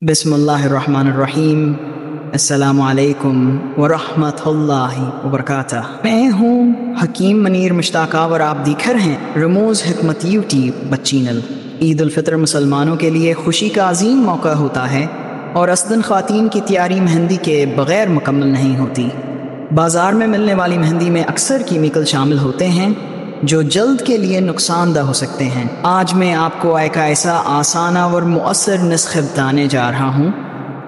बिस्मिल्लाहिर्रहमानिर्रहीम। अस्सलामु अलैकुम वरहमत अल्लाहि वबरकातुह। मैं हूँ हकीम मनीर मुश्ताका और आप देख रहे हैं रमूज़ हिकमत यूट्यूब चैनल। ईद उल फितर मुसलमानों के लिए खुशी का अजीम मौका होता है और असदन ख़वातीन की तैयारी मेहंदी के बग़ैर मुकम्मल नहीं होती। बाज़ार में मिलने वाली मेहंदी में अक्सर केमिकल शामिल होते हैं जो जल्द के लिए नुकसानदा हो सकते हैं। आज मैं आपको एक ऐसा आसाना और मुअस्सर नुस्ख़ा बताने जा रहा हूँ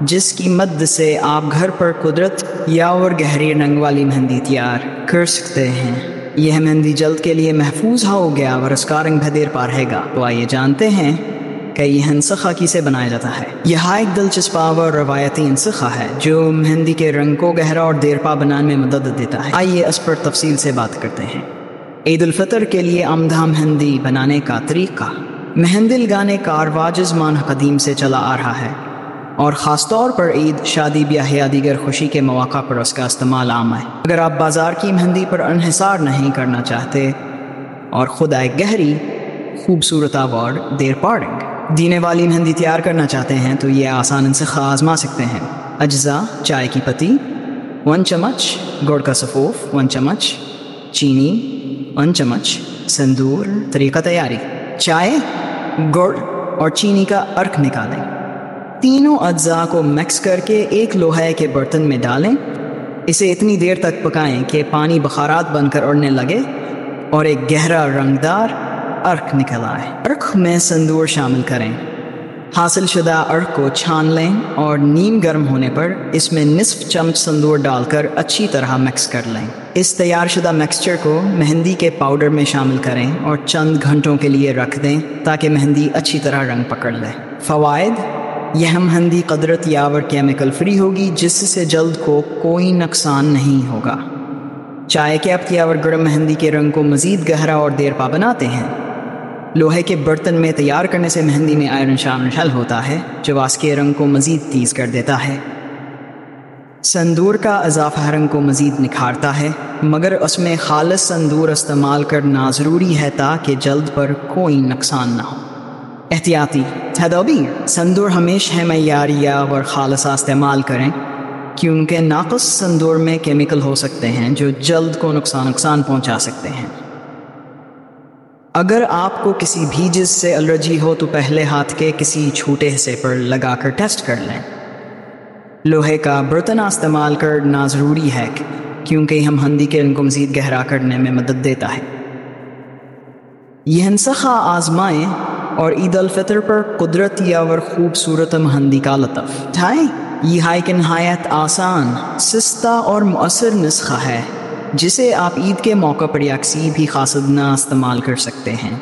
जिसकी मदद से आप घर पर कुदरत या और गहरी रंग वाली मेहंदी तैयार कर सकते हैं। यह मेहंदी जल्द के लिए महफूज हो गया और उसका रंग भी देर पा रहेगा। तो आइए जानते हैं कि यह नुस्ख़ा किसे बनाया जाता है। यह एक दिलचस्प और रवायती नुस्ख़ा है जो मेहंदी के रंग को गहरा और देर पा बनाने में मदद देता है। आइए इस पर तफसील से बात करते हैं। ईद उल फितर के लिए आमदा मेहंदी बनाने का तरीका। मेहंदी लगाने का रवाज ज़माना कदीम से चला आ रहा है और ख़ास तौर पर ईद, शादी, ब्याह या दीगर खुशी के मौक़ा पर उसका इस्तेमाल आम है। अगर आप बाज़ार की मेहंदी पर इन्हिसार नहीं करना चाहते और खुद एक गहरी, खूबसूरत और देर पा रंग देने वाली मेहंदी तैयार करना चाहते हैं तो ये आसान नुस्ख़ा आज़मा सकते हैं। अज्जा: चाय की पत्ती 1 चम्मच, गुड़ का सफ़ूफ 1 चम्मच, चीनी 1 चम्मच, संदूर। तरीका तैयारी: चाय, गुड़ और चीनी का अर्क निकालें। तीनों अज्जा को मिक्स करके एक लोहे के बर्तन में डालें। इसे इतनी देर तक पकाएं कि पानी बखारात बनकर उड़ने लगे और एक गहरा रंगदार अर्क निकल आए। अर्क में संदूर शामिल करें। हासिल शुदा अर्क को छान लें और नीम गर्म होने पर इसमें निस्फ चम्मच संदूर डालकर अच्छी तरह मिक्स कर लें। इस तैयार शुदा मिक्सचर को मेहंदी के पाउडर में शामिल करें और चंद घंटों के लिए रख दें ताकि मेहंदी अच्छी तरह रंग पकड़ ले। फ़वाइद: यह मेहंदी कुदरत यावर केमिकल फ्री होगी जिससे जल्द को कोई नुकसान नहीं होगा। चाय के पत्ती और गुड़ मेहंदी के रंग को मज़ीद गहरा और देर पा बनाते हैं। लोहे के बर्तन में तैयार करने से मेहंदी में आयरन शामिल होता है जो वास्के रंग को मज़ीद तेज़ कर देता है। संदूर का इजाफा रंग को मज़ीद निखारता है मगर उसमें खालिस संदूर इस्तेमाल करना ज़रूरी है ताकि जल्द पर कोई नुकसान ना हो। एहतियाती तदाबीर: संदूर हमेशा मयारिया और खालिसा इस्तेमाल करें क्योंकि नाक़िस संदूर में केमिकल हो सकते हैं जो जल्द को नुकसान पहुँचा सकते हैं। अगर आपको किसी भी चीज़ से एलर्जी हो तो पहले हाथ के किसी छोटे हिस्से पर लगाकर टेस्ट कर लें। लोहे का बर्तन इस्तेमाल करना ज़रूरी है क्योंकि यह मेहंदी के रंग को मज़ीद गहरा करने में मदद देता है। यह नुस्ख़ा आज़माएं और ईद उल फितर पर कुदरती और खूबसूरत मेहंदी का लुत्फ़ उठाएं। यह एक नहायत आसान, सस्ता और मुअस्सर नुस्ख़ा है जिसे आप ईद के मौके पर या किसी भी ख़ास दिन इस्तेमाल कर सकते हैं।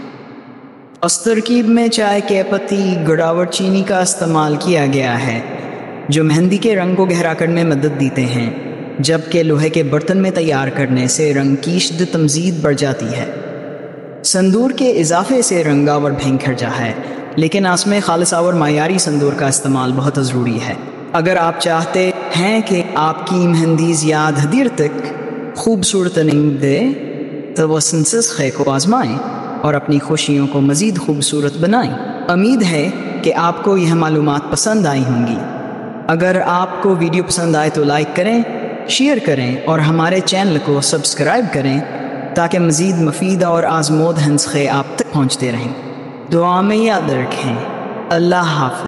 उस तरकीब में चाय के पत्ती, गुड़ और चीनी का इस्तेमाल किया गया है जो मेहंदी के रंग को गहरा करने में मदद देते हैं, जबकि लोहे के बर्तन में तैयार करने से रंग की शिद्दत मज़ीद बढ़ जाती है। संदूर के इजाफे से रंग और भयंकर जा है लेकिन इसमें खालिस और मायारी संदूर का इस्तेमाल बहुत ज़रूरी है। अगर आप चाहते हैं कि आपकी मेहंदी ज़्यादा देर तक खूबसूरत रंग दे तो उस नुस्ख़े को आज़माएं और अपनी खुशियों को मज़ीद खूबसूरत बनाएं। उम्मीद है कि आपको यह मालूमात पसंद आई होंगी। अगर आपको वीडियो पसंद आए तो लाइक करें, शेयर करें और हमारे चैनल को सब्सक्राइब करें ताकि मज़ीद मुफीद और आज़मूद नुस्ख़े आप तक पहुँचते रहें। दुआ में याद रखें। अल्लाह हाफ़िज़।